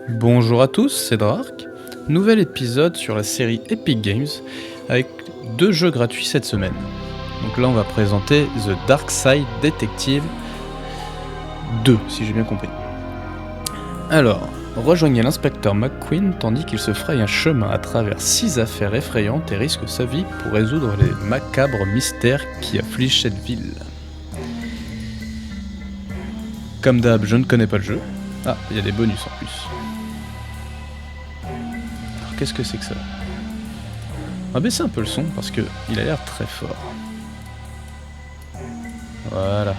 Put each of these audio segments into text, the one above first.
Bonjour à tous, c'est Dark. Nouvel épisode sur la série Epic Games avec 2 jeux gratuits cette semaine. Donc là on va présenter The Dark Side Detective 2 si j'ai bien compris. Alors, rejoignez l'inspecteur McQueen tandis qu'il se fraye un chemin à travers 6 affaires effrayantes et risque sa vie pour résoudre les macabres mystères qui affligent cette ville. Comme d'hab, je ne connais pas le jeu. Ah, il y a des bonus en plus. Alors qu'est-ce que c'est que ça ? On va baisser un peu le son parce que il a l'air très fort. Voilà.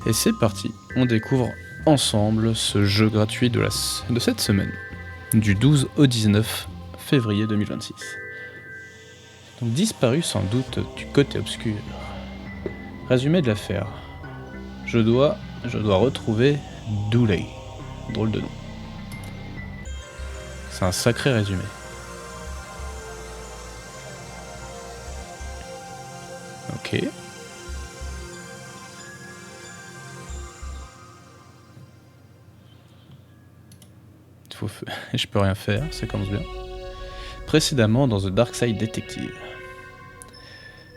Et c'est parti, on découvre ensemble ce jeu gratuit de cette semaine, du 12 au 19 février 2026. Donc disparu sans doute du côté obscur. Résumé de l'affaire. Je dois retrouver Dooley. Drôle de nom. C'est un sacré résumé. Ok. Je peux rien faire, ça commence bien. Précédemment dans The Dark Side Detective.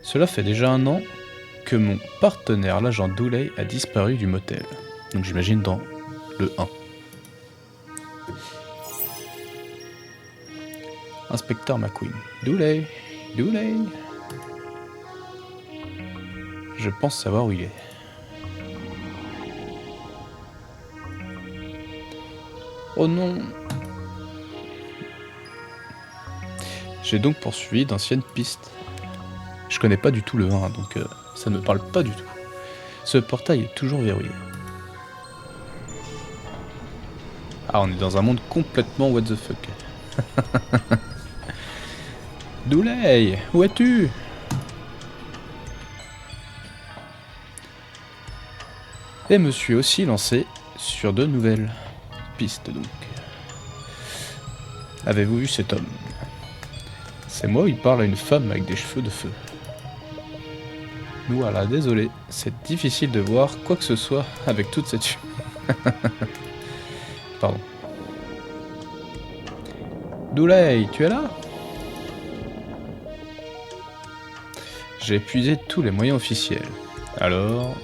Cela fait déjà 1 an que mon partenaire, l'agent Dooley, a disparu du motel. Donc j'imagine dans le 1. Inspecteur McQueen. Dooley. Je pense savoir où il est. Oh non. J'ai donc poursuivi d'anciennes pistes. Je connais pas du tout le 1, donc ça me parle pas du tout. Ce portail est toujours verrouillé. Ah, on est dans un monde complètement what the fuck. Dooley, où es-tu ? Et me suis aussi lancé sur de nouvelles pistes donc. Avez-vous vu cet homme ? C'est moi où il parle à une femme avec des cheveux de feu. Voilà, désolé, c'est difficile de voir quoi que ce soit avec toute cette fumée. Pardon. Dooley, tu es là ? J'ai épuisé tous les moyens officiels. Alors...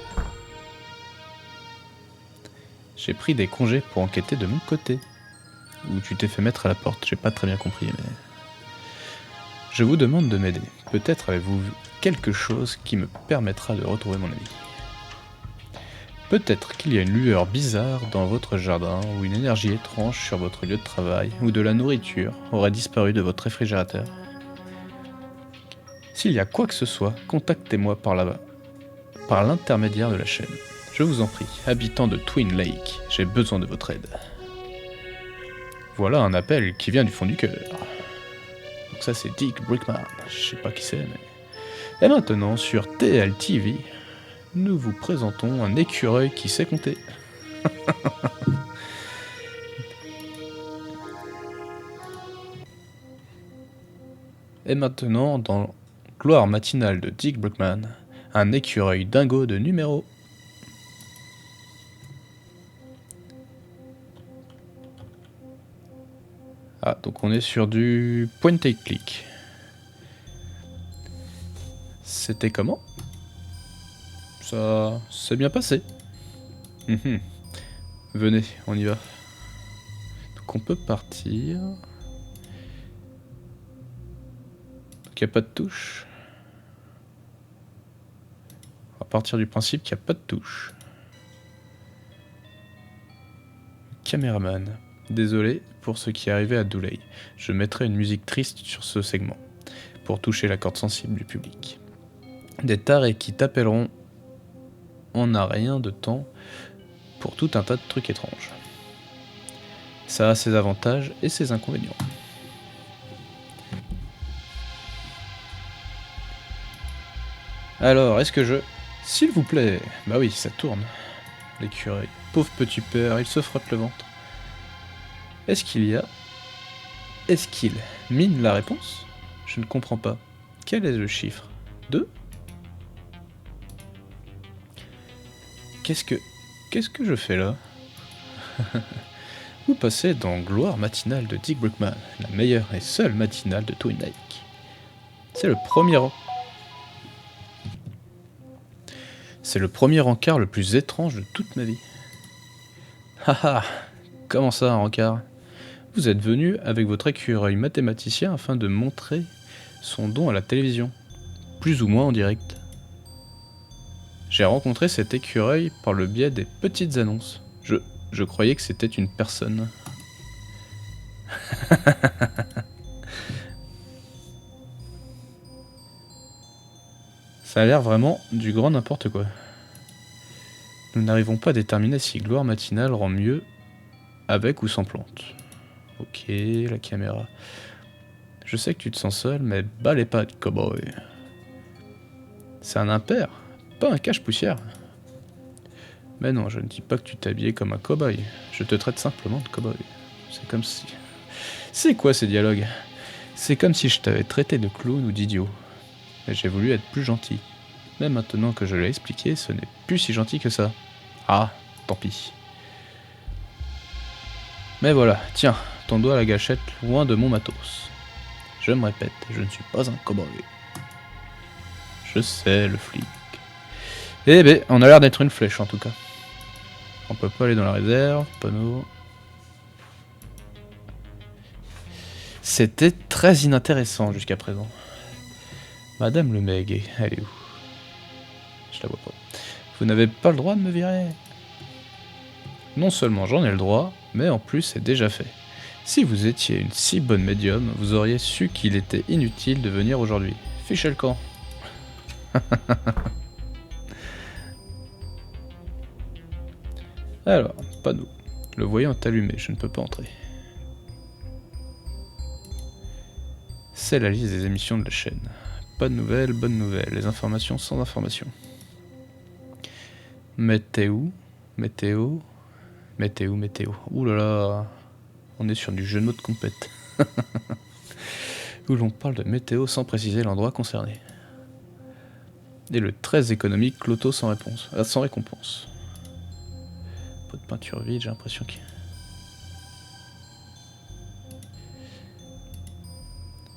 j'ai pris des congés pour enquêter de mon côté. Ou tu t'es fait mettre à la porte, j'ai pas très bien compris, mais... je vous demande de m'aider. Peut-être avez-vous vu quelque chose qui me permettra de retrouver mon ami. Peut-être qu'il y a une lueur bizarre dans votre jardin, ou une énergie étrange sur votre lieu de travail, ou de la nourriture aurait disparu de votre réfrigérateur. S'il y a quoi que ce soit, contactez-moi par l'intermédiaire de la chaîne. Je vous en prie, habitant de Twin Lake, j'ai besoin de votre aide. Voilà un appel qui vient du fond du cœur. Donc ça c'est Dick Brickman, je sais pas qui c'est mais... Et maintenant sur TLTV, nous vous présentons un écureuil qui sait compter. Et maintenant dans Gloire matinale de Dick Brickman, un écureuil dingo de numéro. Ah, donc on est sur du point and click. C'était comment ? Ça s'est bien passé. Venez, on y va. Donc on peut partir. Donc il n'y a pas de touche. On va partir du principe qu'il n'y a pas de touche. Caméraman. Désolé pour ce qui est arrivé à Dooley. Je mettrai une musique triste sur ce segment, pour toucher la corde sensible du public. Des tarés qui t'appelleront, on n'a rien de temps pour tout un tas de trucs étranges. Ça a ses avantages et ses inconvénients. Alors, est-ce que je... S'il vous plaît. Bah oui, ça tourne. L'écureuil. Pauvre petit père, il se frotte le ventre. Est-ce qu'il mine la réponse ? Je ne comprends pas. Quel est le chiffre ? 2 ? Qu'est-ce que je fais là? Vous passez dans Gloire matinale de Dick Brickman, la meilleure et seule matinale de Twin Lake. C'est le premier encart le plus étrange de toute ma vie. Haha, comment ça un encart? Vous êtes venu avec votre écureuil mathématicien afin de montrer son don à la télévision, plus ou moins en direct. J'ai rencontré cet écureuil par le biais des petites annonces. Je croyais que c'était une personne. Ça a l'air vraiment du grand n'importe quoi. Nous n'arrivons pas à déterminer si Gloire matinale rend mieux avec ou sans plante. Ok, la caméra. Je sais que tu te sens seul, mais bas les pattes, cowboy. C'est un impair, pas un cache-poussière. Mais non, je ne dis pas que tu t'habillais comme un cow-boy. Je te traite simplement de cow-boy. C'est comme si... C'est quoi ces dialogues? C'est comme si je t'avais traité de clown ou d'idiot. Mais j'ai voulu être plus gentil. Mais maintenant que je l'ai expliqué, ce n'est plus si gentil que ça. Ah, tant pis. Mais voilà, tiens, ton doigt à la gâchette, loin de mon matos. Je me répète, je ne suis pas un cow-boy. Je sais, le flic. Eh ben, on a l'air d'être une flèche en tout cas. On peut pas aller dans la réserve, panneau. C'était très inintéressant jusqu'à présent. Madame Le Meg, elle est où? Je la vois pas. Vous n'avez pas le droit de me virer. Non seulement j'en ai le droit, mais en plus c'est déjà fait. Si vous étiez une si bonne médium, vous auriez su qu'il était inutile de venir aujourd'hui. Fichez le camp. Alors, panneau. Le voyant est allumé, je ne peux pas entrer. C'est la liste des émissions de la chaîne. Pas de nouvelles, bonnes nouvelles. Les informations sans information. Météo. Ouh là là. On est sur du jeu de mots de compète. Où l'on parle de météo sans préciser l'endroit concerné. Et le très économique loto sans récompense. Pot de peinture vide, j'ai l'impression qu'il...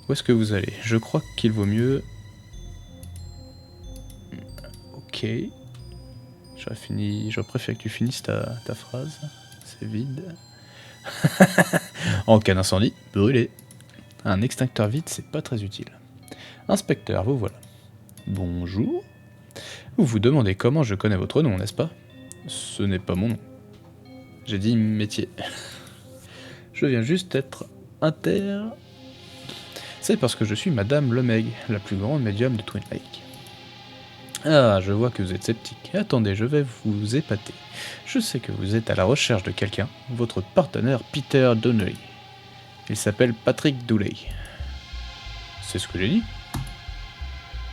Où est-ce que vous allez? Je crois qu'il vaut mieux... Ok. Je préfère que tu finisses ta phrase. C'est vide. En cas d'incendie, brûlé. Un extincteur vide, c'est pas très utile. Inspecteur, vous voilà. Bonjour. Vous vous demandez comment je connais votre nom, n'est-ce pas? Ce n'est pas mon nom. J'ai dit métier. Je viens juste être inter... C'est parce que je suis Madame Le Meg, la plus grande médium de Twin Lake. Ah, je vois que vous êtes sceptique. Attendez, je vais vous épater. Je sais que vous êtes à la recherche de quelqu'un, votre partenaire Peter Donnelly. Il s'appelle Patrick Dooley. C'est ce que j'ai dit.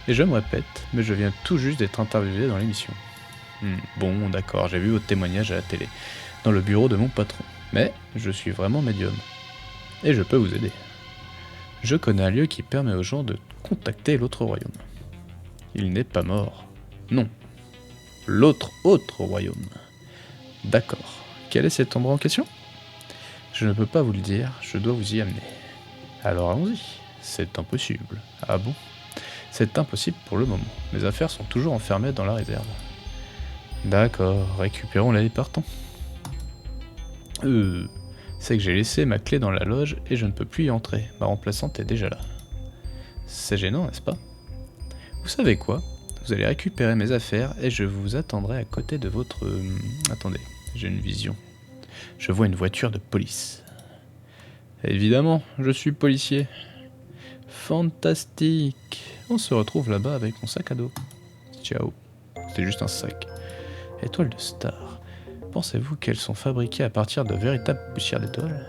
Et je me répète, mais je viens tout juste d'être interviewé dans l'émission. Bon, d'accord, j'ai vu votre témoignage à la télé, dans le bureau de mon patron. Mais je suis vraiment médium. Et je peux vous aider. Je connais un lieu qui permet aux gens de contacter l'autre royaume. Il n'est pas mort. Non. L'autre royaume. D'accord. Quel est cet endroit en question? Je ne peux pas vous le dire, je dois vous y amener. Alors allons-y. C'est impossible. Ah bon? C'est impossible pour le moment. Mes affaires sont toujours enfermées dans la réserve. D'accord, récupérons-les et partons. C'est que j'ai laissé ma clé dans la loge et je ne peux plus y entrer. Ma remplaçante est déjà là. C'est gênant, n'est-ce pas? Vous savez quoi? Vous allez récupérer mes affaires et je vous attendrai à côté de votre... Attendez, j'ai une vision. Je vois une voiture de police. Évidemment, je suis policier. Fantastique. On se retrouve là-bas avec mon sac à dos. Ciao. C'est juste un sac. Étoiles de star. Pensez-vous qu'elles sont fabriquées à partir de véritables poussières d'étoiles?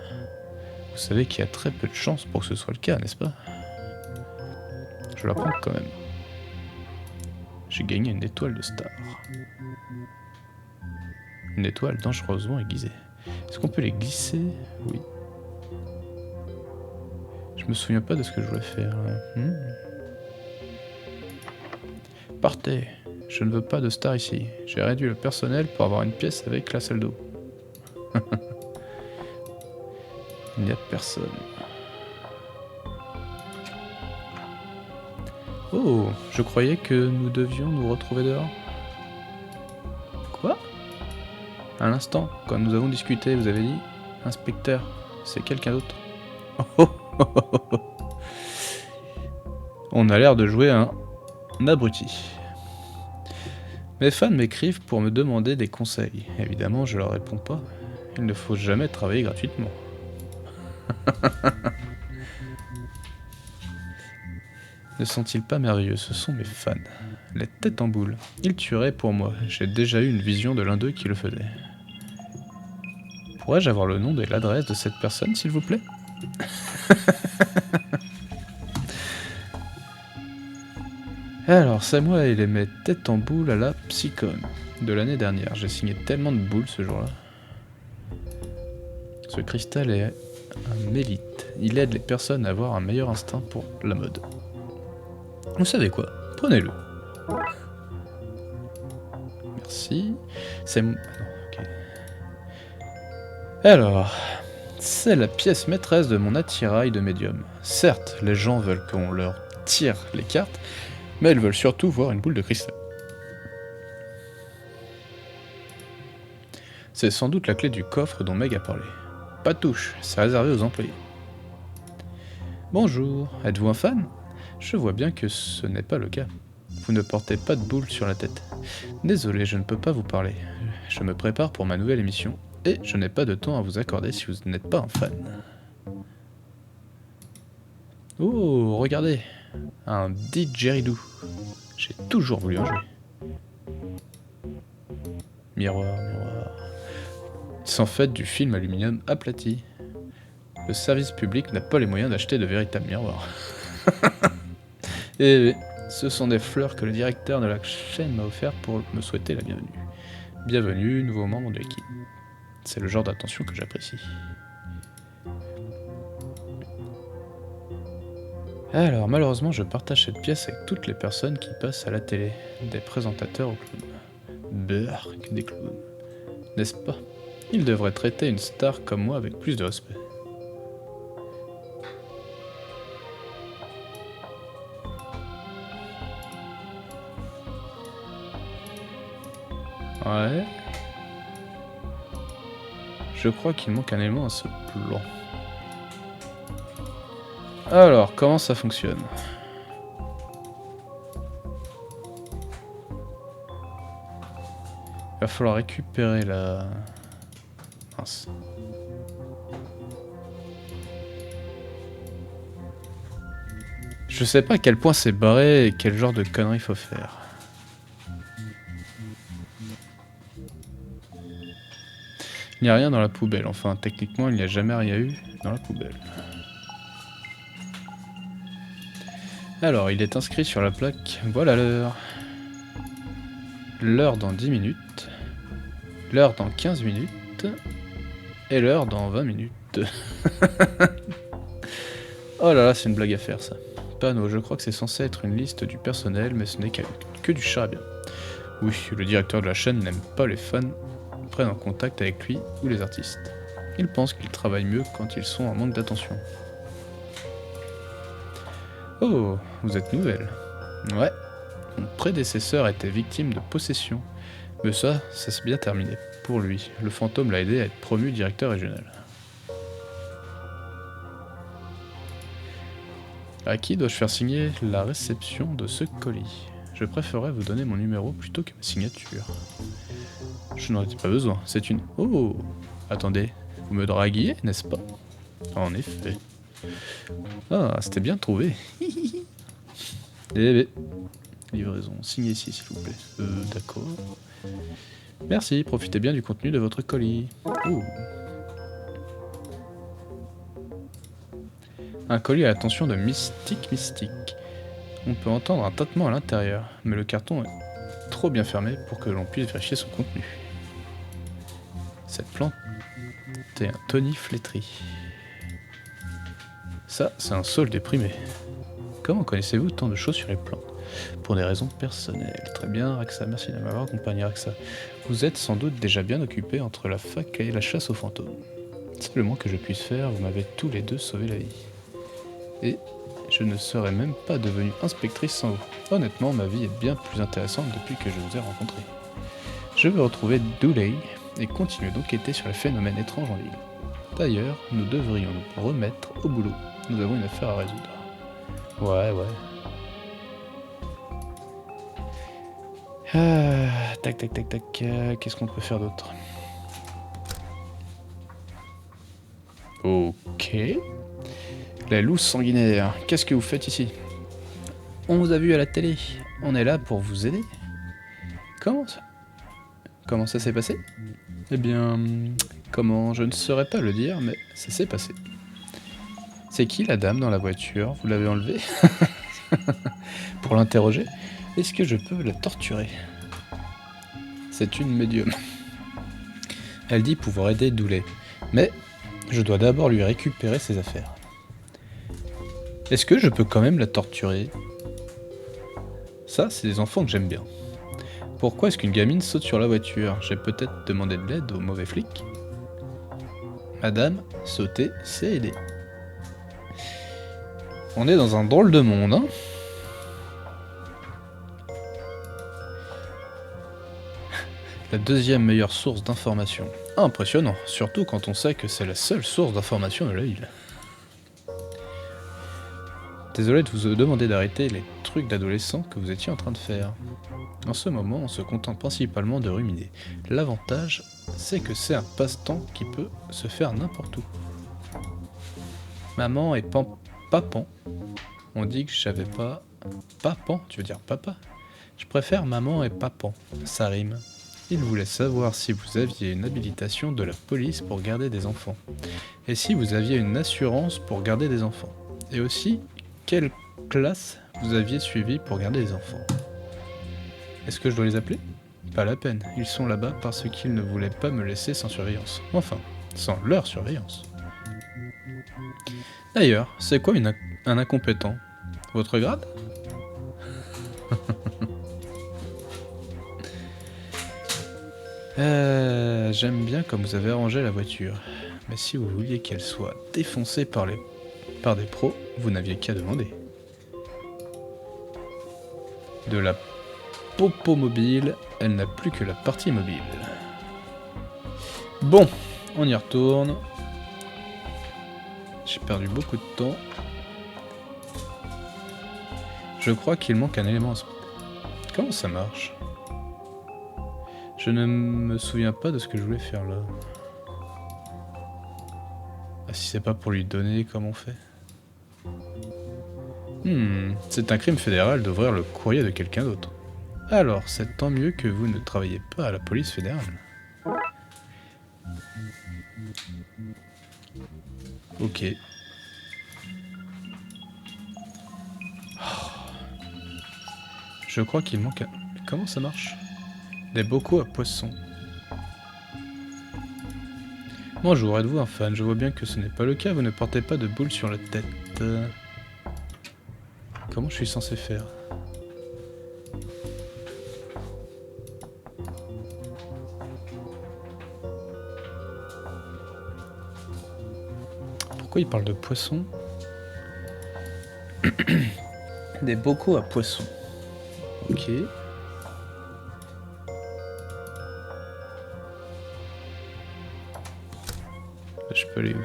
Vous savez qu'il y a très peu de chances pour que ce soit le cas, n'est-ce pas? Je la prends quand même. J'ai gagné une étoile de star. Une étoile dangereusement aiguisée. Est-ce qu'on peut les glisser? Oui. Je me souviens pas de ce que je voulais faire. Partez. Je ne veux pas de star ici. J'ai réduit le personnel pour avoir une pièce avec la salle d'eau. Il n'y a personne. Oh, je croyais que nous devions nous retrouver dehors. Quoi? À l'instant, quand nous avons discuté, vous avez dit « Inspecteur, c'est quelqu'un d'autre. » On a l'air de jouer un abruti. Mes fans m'écrivent pour me demander des conseils. Évidemment, je leur réponds pas. Il ne faut jamais travailler gratuitement. Ne sont-ils pas merveilleux? Ce sont mes fans. Les têtes en boule. Ils tueraient pour moi. J'ai déjà eu une vision de l'un d'eux qui le faisait. Pourrais-je avoir le nom et l'adresse de cette personne, s'il vous plaît? Alors, c'est moi et mes têtes en boule à la Psycon de l'année dernière. J'ai signé tellement de boules ce jour-là. Ce cristal est un mélite. Il aide les personnes à avoir un meilleur instinct pour la mode. Vous savez quoi? Prenez-le. Merci. C'est... non, ok. Alors, c'est la pièce maîtresse de mon attirail de médium. Certes, les gens veulent qu'on leur tire les cartes, mais ils veulent surtout voir une boule de cristal. C'est sans doute la clé du coffre dont Meg a parlé. Pas de touche, c'est réservé aux employés. Bonjour, êtes-vous un fan? Je vois bien que ce n'est pas le cas. Vous ne portez pas de boule sur la tête. Désolé, je ne peux pas vous parler. Je me prépare pour ma nouvelle émission, et je n'ai pas de temps à vous accorder si vous n'êtes pas un fan. Oh, regardez, un didgeridoo. J'ai toujours voulu en jouer. Miroir, miroir. C'est en fait du film aluminium aplati. Le service public n'a pas les moyens d'acheter de véritables miroirs. Et ce sont des fleurs que le directeur de la chaîne m'a offert pour me souhaiter la bienvenue. Bienvenue, nouveau membre de l'équipe. C'est le genre d'attention que j'apprécie. Alors, malheureusement, je partage cette pièce avec toutes les personnes qui passent à la télé, des présentateurs aux clowns. Berk, des clowns. N'est-ce pas? Ils devraient traiter une star comme moi avec plus de respect. Ouais. Je crois qu'il manque un élément à ce plan. Alors, comment ça fonctionne? Il va falloir récupérer la... Mince. Je sais pas à quel point c'est barré et quel genre de conneries faut faire. Il n'y a rien dans la poubelle. Enfin, techniquement, il n'y a jamais rien eu dans la poubelle. Alors, il est inscrit sur la plaque. Voilà l'heure. L'heure dans 10 minutes. L'heure dans 15 minutes. Et l'heure dans 20 minutes. Oh là là, c'est une blague à faire, ça. Panneau, je crois que c'est censé être une liste du personnel, mais ce n'est que du charabia. Oui, le directeur de la chaîne n'aime pas les fans prennent en contact avec lui ou les artistes. Il pense qu'ils travaillent mieux quand ils sont en manque d'attention. Oh, vous êtes nouvelle. Ouais, mon prédécesseur était victime de possession. Mais ça s'est bien terminé. Pour lui, le fantôme l'a aidé à être promu directeur régional. À qui dois-je faire signer la réception de ce colis? Je préférerais vous donner mon numéro plutôt que ma signature. Je n'en ai pas besoin, c'est une... Oh! Attendez, vous me draguiez, n'est-ce pas? En effet. Ah, c'était bien trouvé. Eh bien, livraison, signez ici s'il vous plaît. D'accord. Merci, profitez bien du contenu de votre colis. Oh. Un colis à l'attention de Mystique. On peut entendre un tintement à l'intérieur, mais le carton est trop bien fermé pour que l'on puisse vérifier son contenu. Cette plante est un Tony flétri. Ça, c'est un saule déprimé. Comment connaissez-vous tant de choses sur les plantes? pour des raisons personnelles. Très bien, Raxa, merci de m'avoir accompagné, Raxa. Vous êtes sans doute déjà bien occupé entre la fac et la chasse aux fantômes. C'est le moins que je puisse faire, vous m'avez tous les deux sauvé la vie. Et je ne serais même pas devenue inspectrice sans vous. Honnêtement, ma vie est bien plus intéressante depuis que je vous ai rencontré. Je veux retrouver Dooley et continuer d'enquêter sur les phénomènes étranges en ville. D'ailleurs, nous devrions nous remettre au boulot. Nous avons une affaire à résoudre. Ouais. Tac. Qu'est-ce qu'on peut faire d'autre? Ok. Les loups sanguinaires, qu'est-ce que vous faites ici? On vous a vu à la télé. On est là pour vous aider. Comment ça s'est passé? Eh bien, comment? Je ne saurais pas le dire, mais ça s'est passé. C'est qui la dame dans la voiture? Vous l'avez enlevée? Pour l'interroger? Est-ce que je peux la torturer? C'est une médium. Elle dit pouvoir aider Dooley, mais je dois d'abord lui récupérer ses affaires. Est-ce que je peux quand même la torturer? Ça, c'est des enfants que j'aime bien. Pourquoi est-ce qu'une gamine saute sur la voiture? J'ai peut-être demandé de l'aide au mauvais flic. Madame, sauter, c'est aider. On est dans un drôle de monde, hein? La deuxième meilleure source d'information. Impressionnant, surtout quand on sait que c'est la seule source d'information de la ville. Désolé de vous demander d'arrêter les trucs d'adolescents que vous étiez en train de faire. En ce moment, on se contente principalement de ruminer. L'avantage, c'est que c'est un passe-temps qui peut se faire n'importe où. Maman et papan. On dit que j'avais pas... Papan, tu veux dire papa? Je préfère maman et papan, ça rime. Il voulait savoir si vous aviez une habilitation de la police pour garder des enfants. Et si vous aviez une assurance pour garder des enfants. Et aussi, quelle classe vous aviez suivi pour garder des enfants. Est-ce que je dois les appeler? Pas la peine, ils sont là-bas parce qu'ils ne voulaient pas me laisser sans surveillance. Enfin, sans leur surveillance. D'ailleurs, c'est quoi un incompétent? Votre grade? J'aime bien comme vous avez arrangé la voiture. Mais si vous vouliez qu'elle soit défoncée par des pros, vous n'aviez qu'à demander. De la popo mobile, elle n'a plus que la partie mobile. Bon, on y retourne. J'ai perdu beaucoup de temps. Je crois qu'il manque un élément. Comment ça marche? Je ne me souviens pas de ce que je voulais faire là. Ah, si c'est pas pour lui donner, comment on fait? C'est un crime fédéral d'ouvrir le courrier de quelqu'un d'autre. Alors, c'est tant mieux que vous ne travaillez pas à la police fédérale. Ok. Je crois qu'il manque un... Comment ça marche? Des bocaux à poissons. Bonjour, êtes-vous un fan? Je vois bien que ce n'est pas le cas, vous ne portez pas de boule sur la tête. Comment je suis censé faire? Pourquoi il parle de poissons? Des bocaux à poissons. Ok. Là, je peux aller où?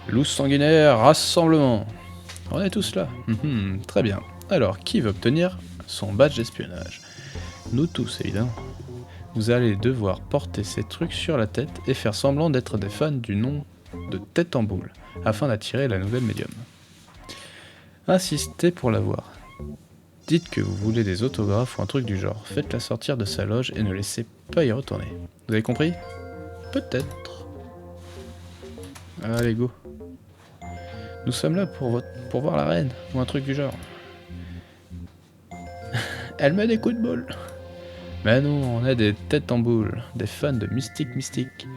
Loup sanguinaire, rassemblement. On est tous là. Très bien. Alors, qui veut obtenir son badge d'espionnage? Nous tous, évidemment. Vous allez devoir porter ces trucs sur la tête et faire semblant d'être des fans du nom de Tête en Boule, afin d'attirer la nouvelle médium. Insistez pour la voir. Dites que vous voulez des autographes ou un truc du genre. Faites-la sortir de sa loge et ne laissez pas y retourner. Vous avez compris? Peut-être. Allez, go. Nous sommes là pour voir la reine, ou un truc du genre. Elle met des coups de boule. Mais non, on est des têtes en boule, des fans de Mystique.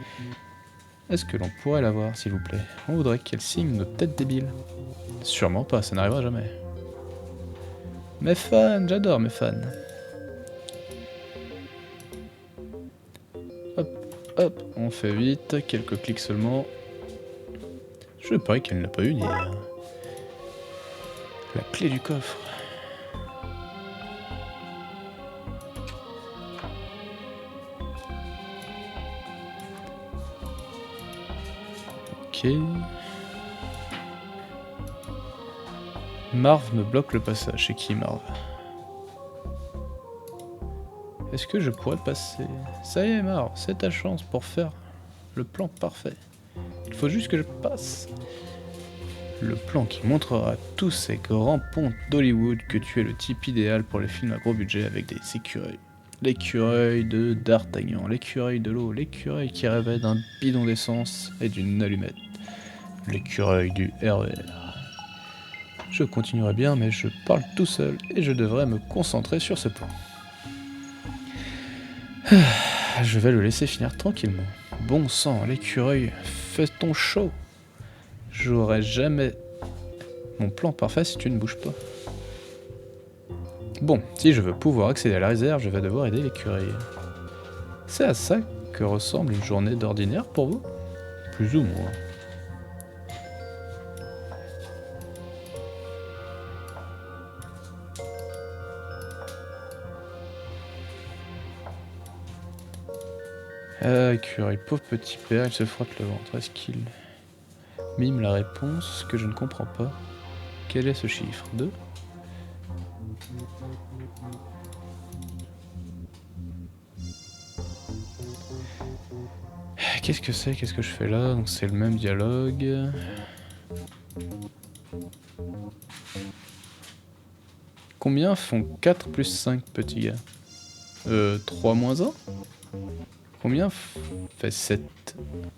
Est-ce que l'on pourrait la voir, s'il vous plaît? On voudrait qu'elle signe notre tête débile. Sûrement pas, ça n'arrivera jamais. Mes fans, j'adore mes fans. Hop, hop, on fait vite, quelques clics seulement. Je parie qu'elle n'a pas eu ni la clé du coffre. Ok. Marv me bloque le passage. C'est qui Marv? Est-ce que je pourrais passer? Ça y est Marv, c'est ta chance pour faire le plan parfait. Il faut juste que je passe. Le plan qui montrera à tous ces grands pontes d'Hollywood que tu es le type idéal pour les films à gros budget avec des écureuils. L'écureuil de D'Artagnan, l'écureuil de l'eau, l'écureuil qui rêvait d'un bidon d'essence et d'une allumette. L'écureuil du RER. Je continuerai bien, mais je parle tout seul et je devrais me concentrer sur ce plan. Je vais le laisser finir tranquillement. Bon sang, l'écureuil, fais ton show. J'aurai jamais mon plan parfait si tu ne bouges pas. Bon, si je veux pouvoir accéder à la réserve, je vais devoir aider l'écureuil. C'est à ça que ressemble une journée d'ordinaire pour vous? Plus ou moins. Ah, écureuil, pauvre petit père, il se frotte le ventre. Est-ce qu'il mime la réponse que je ne comprends pas? Quel est ce chiffre? 2? Qu'est-ce que c'est? Qu'est-ce que je fais là? Donc c'est le même dialogue. Combien font 4 plus 5, petit gars? 3 moins 1? Combien fait 7?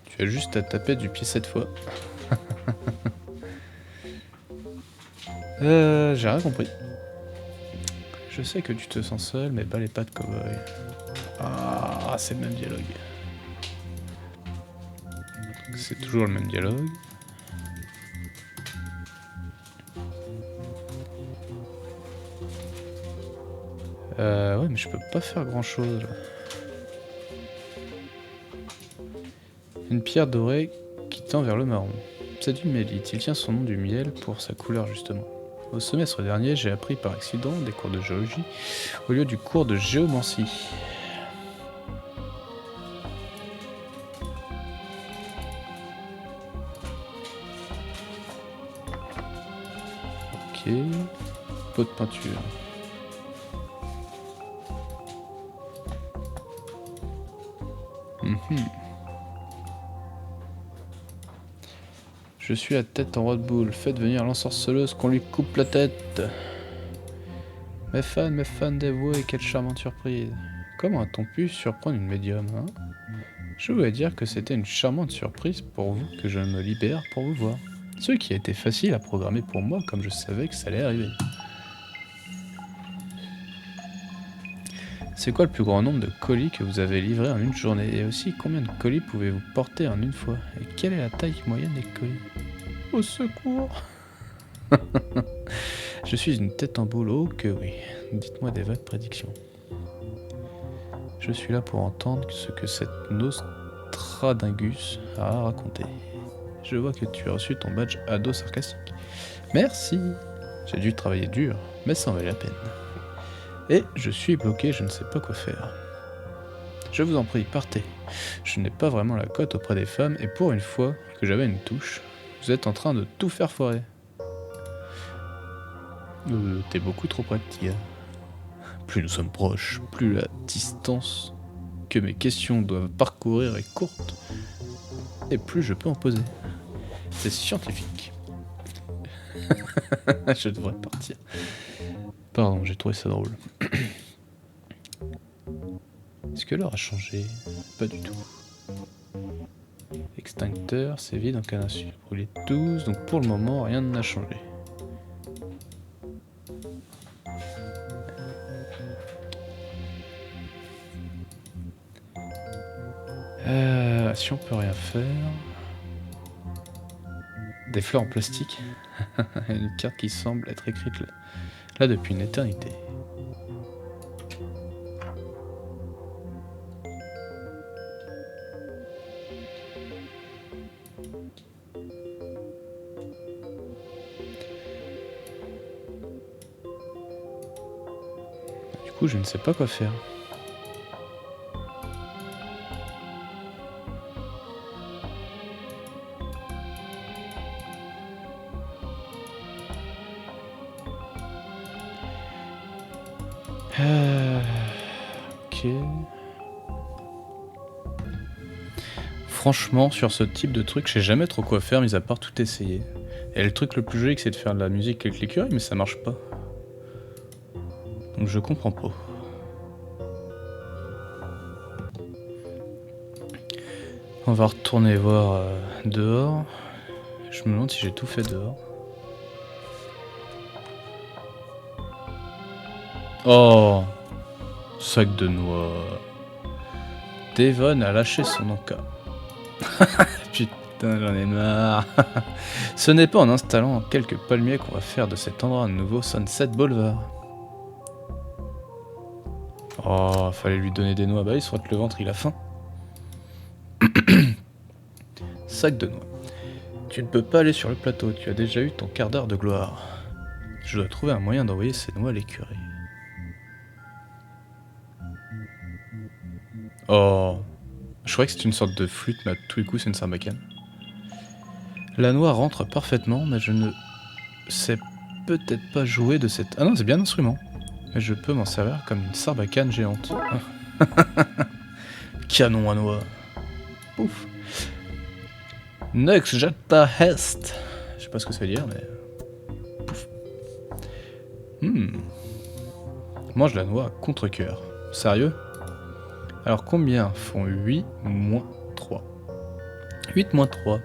Tu as juste à taper du pied 7 fois. J'ai rien compris. Je sais que tu te sens seul, mais bats les pas de cow-boy. Ah, c'est le même dialogue. C'est toujours le même dialogue. Ouais, mais je peux pas faire grand chose là. Une pierre dorée qui tend vers le marron. C'est du mélite, il tient son nom du miel pour sa couleur justement. Au semestre dernier, j'ai appris par accident des cours de géologie au lieu du cours de géomancie. Ok. Pot de peinture. Je suis à tête en roi de boule. Faites venir l'ensorceleuse qu'on lui coupe la tête. Mes fans dévoués, quelle charmante surprise. Comment a-t-on pu surprendre une médium, hein? Je voulais dire que c'était une charmante surprise pour vous que je me libère pour vous voir. Ce qui a été facile à programmer pour moi comme je savais que ça allait arriver. C'est quoi le plus grand nombre de colis que vous avez livrés en une journée? Et aussi, combien de colis pouvez-vous porter en une fois? Et quelle est la taille moyenne des colis? Au secours! Je suis une tête en boule, oh que oui. Dites-moi des vagues prédictions. Je suis là pour entendre ce que cette Nostradingus a à raconter. Je vois que tu as reçu ton badge ado sarcastique. Merci! J'ai dû travailler dur, mais ça en valait la peine. Et je suis bloqué, je ne sais pas quoi faire. Je vous en prie, partez. Je n'ai pas vraiment la cote auprès des femmes, et pour une fois que j'avais une touche, vous êtes en train de tout faire foirer. T'es beaucoup trop près, petit gars. Plus nous sommes proches, plus la distance que mes questions doivent parcourir est courte, et plus je peux en poser. C'est scientifique. Je devrais partir. Pardon, j'ai trouvé ça drôle. Est-ce que l'heure a changé? Pas du tout. Extincteur, c'est vide en cas d'insu. Brûler tous, donc pour le moment, rien n'a changé. si on peut rien faire... Des fleurs en plastique. Une carte qui semble être écrite là depuis une éternité. Du coup, je ne sais pas quoi faire. Ok. Franchement, sur ce type de truc, je sais jamais trop quoi faire, mis à part tout essayer. Et le truc le plus joli, c'est de faire de la musique avec l'écureuil, mais ça marche pas. Donc je comprends pas. On va retourner voir dehors. Je me demande si j'ai tout fait dehors. Oh, sac de noix. Devon a lâché son encas. Putain, j'en ai marre. Ce n'est pas en installant quelques palmiers qu'on va faire de cet endroit un nouveau Sunset Boulevard. Oh, fallait lui donner des noix. Bah, il se frotte le ventre, il a faim. Sac de noix. Tu ne peux pas aller sur le plateau, tu as déjà eu ton quart d'heure de gloire. Je dois trouver un moyen d'envoyer ces noix à l'écurie. Oh, je croyais que c'était une sorte de flûte, mais à tous les coups c'est une sarbacane. La noix rentre parfaitement, mais je ne sais peut-être pas jouer de cette... Ah non, c'est bien un instrument. Mais je peux m'en servir comme une sarbacane géante. Canon à noix. Pouf. Next jetta hest. Je sais pas ce que ça veut dire, mais... Pouf. Mange la noix à contre-cœur. Sérieux? Alors combien font 8 moins 3? 8 moins 3.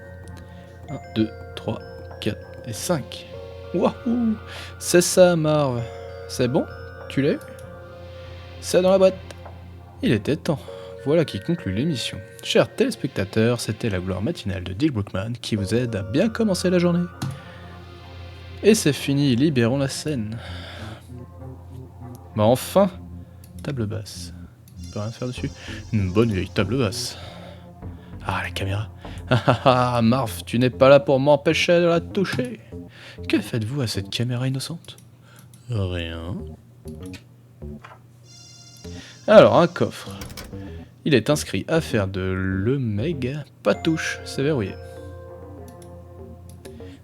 1, 2, 3, 4 et 5. Wouhou! C'est ça, Marv. C'est bon? Tu l'as eu? C'est dans la boîte. Il était temps. Voilà qui conclut l'émission. Chers téléspectateurs, c'était la gloire matinale de Dick Brookman qui vous aide à bien commencer la journée. Et c'est fini, libérons la scène. Bah enfin! Table basse. On peut rien faire dessus. Une bonne vieille table basse. Ah, la caméra. Ah, Marv, tu n'es pas là pour m'empêcher de la toucher. Que faites-vous à cette caméra innocente? Rien. Alors, un coffre. Il est inscrit affaire de Lemeg, pas de touche, c'est verrouillé.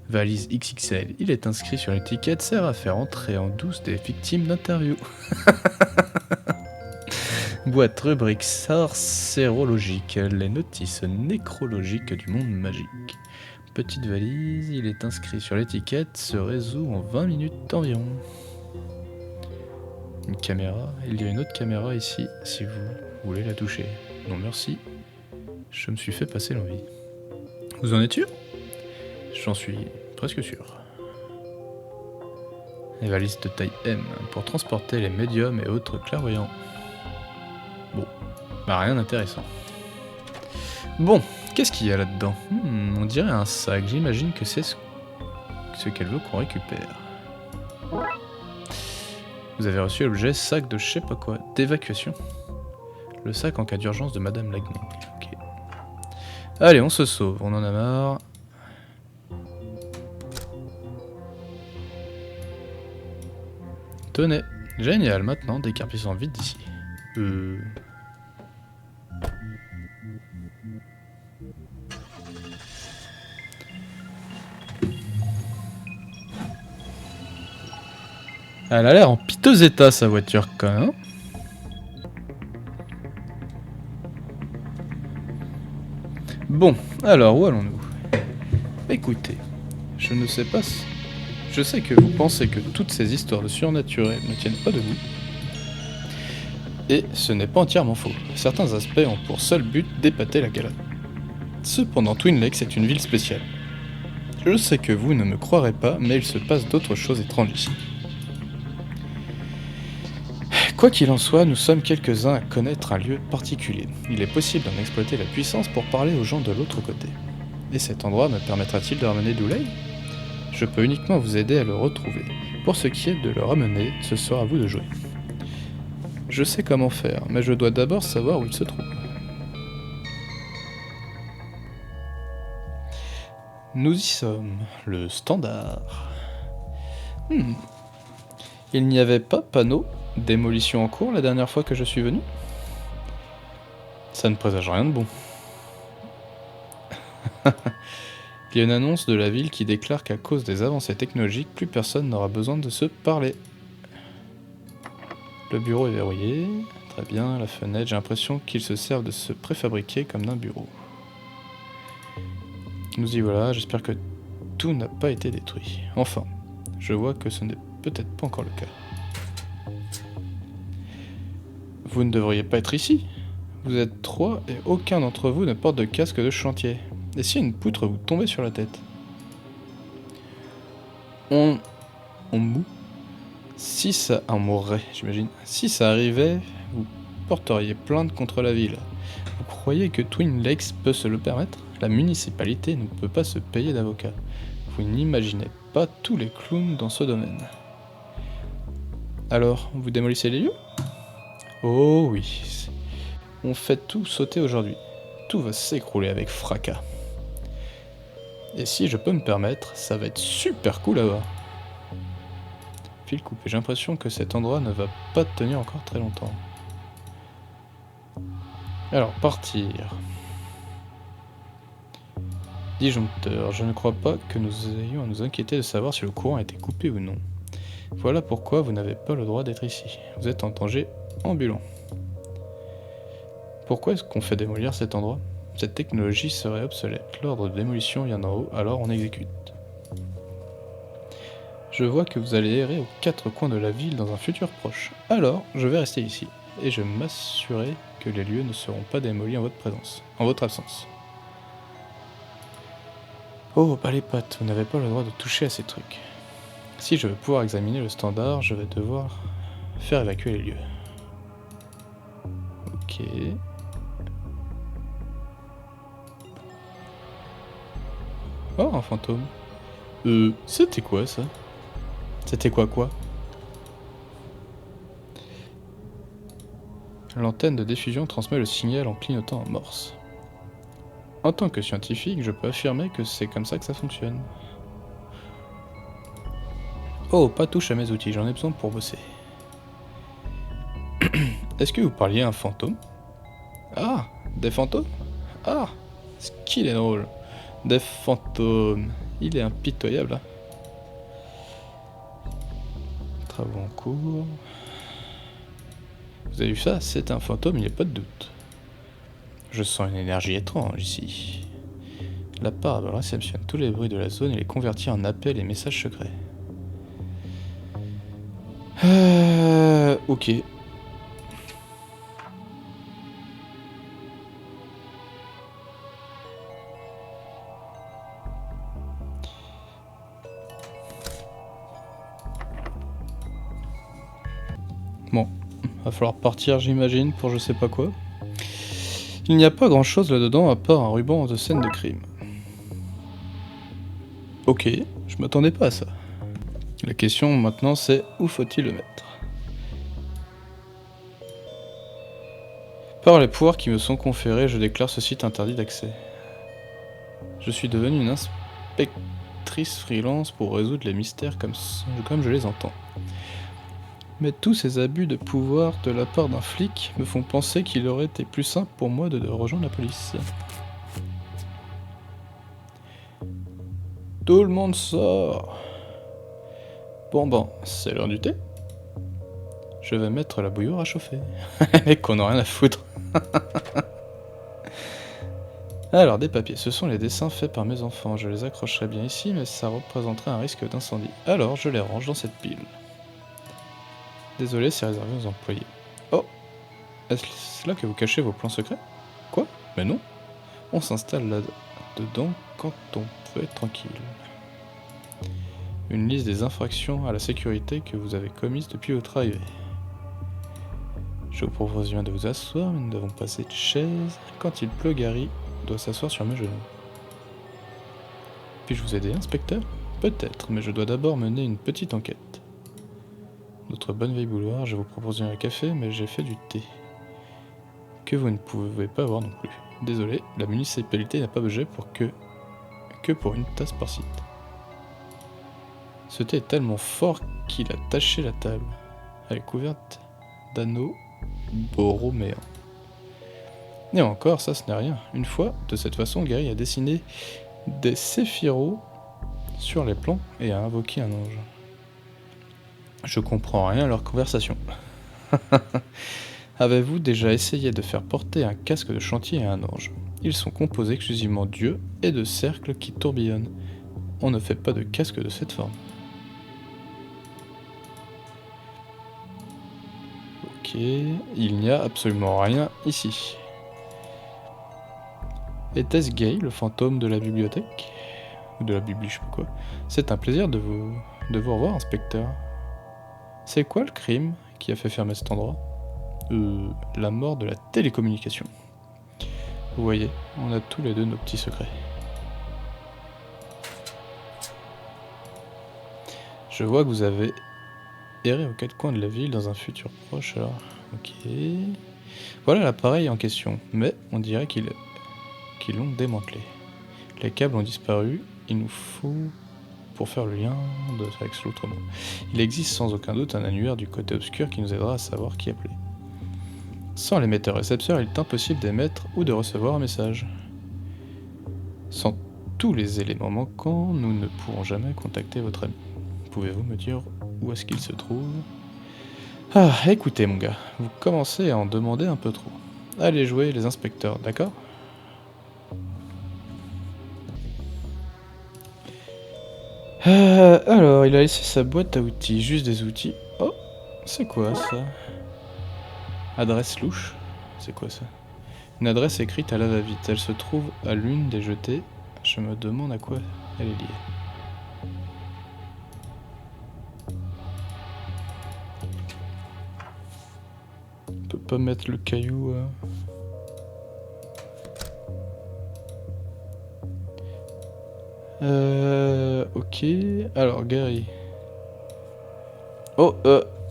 Valise XXL, il est inscrit sur l'étiquette, sert à faire entrer en douce des victimes d'interview. Boîte rubrique sorcérologique, les notices nécrologiques du monde magique. Petite valise, il est inscrit sur l'étiquette, se résout en 20 minutes environ. Une caméra, il y a une autre caméra ici, si vous voulez la toucher. Non merci, je me suis fait passer l'envie. Vous en êtes sûr? J'en suis presque sûr. Les valises de taille M, pour transporter les médiums et autres clairvoyants. Bon, bah rien d'intéressant. Bon, qu'est-ce qu'il y a là-dedans? On dirait un sac, j'imagine que c'est ce qu'elle veut qu'on récupère. Vous avez reçu l'objet sac de je sais pas quoi, d'évacuation. Le sac en cas d'urgence de Madame Lightning. Ok. Allez, on se sauve, on en a marre. Tenez, génial, maintenant décarpissons vite d'ici. Elle a l'air en piteux état sa voiture quand même. Bon, alors où allons-nous? Écoutez, je ne sais pas si... Je sais que vous pensez que toutes ces histoires de surnaturel ne tiennent pas debout. Et ce n'est pas entièrement faux. Certains aspects ont pour seul but d'épater la galade. Cependant, Twin Lakes est une ville spéciale. Je sais que vous ne me croirez pas, mais il se passe d'autres choses étranges ici. Quoi qu'il en soit, nous sommes quelques-uns à connaître un lieu particulier. Il est possible d'en exploiter la puissance pour parler aux gens de l'autre côté. Et cet endroit me permettra-t-il de ramener Douley? Je peux uniquement vous aider à le retrouver. Pour ce qui est de le ramener, ce sera à vous de jouer. Je sais comment faire, mais je dois d'abord savoir où il se trouve. Nous y sommes, le standard. Il n'y avait pas panneau démolition en cours la dernière fois que je suis venu? Ça ne présage rien de bon. Il y a une annonce de la ville qui déclare qu'à cause des avancées technologiques, plus personne n'aura besoin de se parler. Le bureau est verrouillé. Très bien, la fenêtre, j'ai l'impression qu'ils se servent de ce préfabriqué comme d'un bureau. Nous y voilà, j'espère que tout n'a pas été détruit. Enfin, je vois que ce n'est peut-être pas encore le cas. Vous ne devriez pas être ici. Vous êtes 3 et aucun d'entre vous ne porte de casque de chantier. Et si une poutre vous tombait sur la tête? On mourrait, j'imagine. Si ça arrivait, vous porteriez plainte contre la ville. Vous croyez que Twin Lakes peut se le permettre? La municipalité ne peut pas se payer d'avocat. Vous n'imaginez pas tous les clowns dans ce domaine. Alors, vous démolissez les lieux? Oh oui. On fait tout sauter aujourd'hui. Tout va s'écrouler avec fracas. Et si je peux me permettre, ça va être super cool à voir. Fil coupé, j'ai l'impression que cet endroit ne va pas tenir encore très longtemps. Alors, partir. Disjoncteur, je ne crois pas que nous ayons à nous inquiéter de savoir si le courant a été coupé ou non. Voilà pourquoi vous n'avez pas le droit d'être ici. Vous êtes en danger ambulant. Pourquoi est-ce qu'on fait démolir cet endroit? Cette technologie serait obsolète. L'ordre de démolition vient d'en haut, alors on exécute. Je vois que vous allez errer aux 4 coins de la ville dans un futur proche. Alors, je vais rester ici, et je m'assurer que les lieux ne seront pas démolis en votre absence. Oh, bah les potes, vous n'avez pas le droit de toucher à ces trucs. Si je veux pouvoir examiner le standard, je vais devoir faire évacuer les lieux. Ok. Oh, un fantôme. C'était quoi ça? C'était quoi? L'antenne de diffusion transmet le signal en clignotant en morse. En tant que scientifique, je peux affirmer que c'est comme ça que ça fonctionne. Oh, pas touche à mes outils, j'en ai besoin pour bosser. Est-ce que vous parliez à un fantôme? Ah, des fantômes? Ah, ce qu'il est drôle. Des fantômes. Il est impitoyable. Hein. Travaux en cours. Vous avez vu ça? C'est un fantôme, il n'y a pas de doute. Je sens une énergie étrange ici. La parade réceptionne tous les bruits de la zone et les convertit en appels et messages secrets. Ok. Bon, va falloir partir j'imagine pour je sais pas quoi. Il n'y a pas grand chose là-dedans à part un ruban de scène de crime. Ok, je m'attendais pas à ça. La question maintenant c'est où faut-il le mettre? Par les pouvoirs qui me sont conférés, je déclare ce site interdit d'accès. Je suis devenu une inspectrice freelance pour résoudre les mystères comme je les entends. Mais tous ces abus de pouvoir de la part d'un flic me font penser qu'il aurait été plus simple pour moi de rejoindre la police. Tout le monde sort. Bon, c'est l'heure du thé. Je vais mettre la bouilloire à chauffer. Et qu'on n'a rien à foutre. Alors, des papiers, ce sont les dessins faits par mes enfants. Je les accrocherai bien ici, mais ça représenterait un risque d'incendie. Alors, je les range dans cette pile. Désolé, c'est réservé aux employés. Oh, est-ce là que vous cachez vos plans secrets? Quoi? Mais non. On s'installe là-dedans quand on peut être tranquille. Une liste des infractions à la sécurité que vous avez commises depuis votre arrivée. Je vous propose bien de vous asseoir, mais nous n'avons pas assez de chaises. Quand il pleut, Gary doit s'asseoir sur mes genoux. Puis-je vous aider, inspecteur? Peut-être, mais je dois d'abord mener une petite enquête. Notre bonne vieille bouilloire, je vous propose un café, mais j'ai fait du thé. Que vous ne pouvez pas avoir non plus. Désolé, la municipalité n'a pas budget pour que pour une tasse par site. Ce thé est tellement fort qu'il a taché la table. Elle est couverte d'anneaux borroméens. Et encore, ça ce n'est rien. Une fois, de cette façon, Gary a dessiné des séphirots sur les plans et a invoqué un ange. Je comprends rien à leur conversation. Avez-vous déjà essayé de faire porter un casque de chantier à un ange? Ils sont composés exclusivement d'yeux et de cercles qui tourbillonnent. On ne fait pas de casque de cette forme. Ok, il n'y a absolument rien ici. Était-ce Gay, le fantôme de la bibliothèque? Ou de la bibli, je sais pas quoi. C'est un plaisir de vous revoir, inspecteur. C'est quoi le crime qui a fait fermer cet endroit? La mort de la télécommunication. Vous voyez, on a tous les deux nos petits secrets. Je vois que vous avez erré aux quatre coins de la ville dans un futur proche, alors... Ok... Voilà l'appareil en question, mais on dirait qu'ils l'ont démantelé. Les câbles ont disparu, il nous faut... pour faire le lien avec l'autre monde. Il existe sans aucun doute un annuaire du côté obscur qui nous aidera à savoir qui appeler. Sans l'émetteur-récepteur, il est impossible d'émettre ou de recevoir un message. Sans tous les éléments manquants, nous ne pourrons jamais contacter votre ami. Pouvez-vous me dire où est-ce qu'il se trouve? Ah, écoutez mon gars, vous commencez à en demander un peu trop. Allez jouer les inspecteurs, d'accord? Alors, il a laissé sa boîte à outils, juste des outils. Oh, c'est quoi ça? Adresse louche? C'est quoi ça? Une adresse écrite à la va-vite. Elle se trouve à l'une des jetées. Je me demande à quoi elle est liée. On peut pas mettre le caillou... Ok. Alors, Gary. Oh,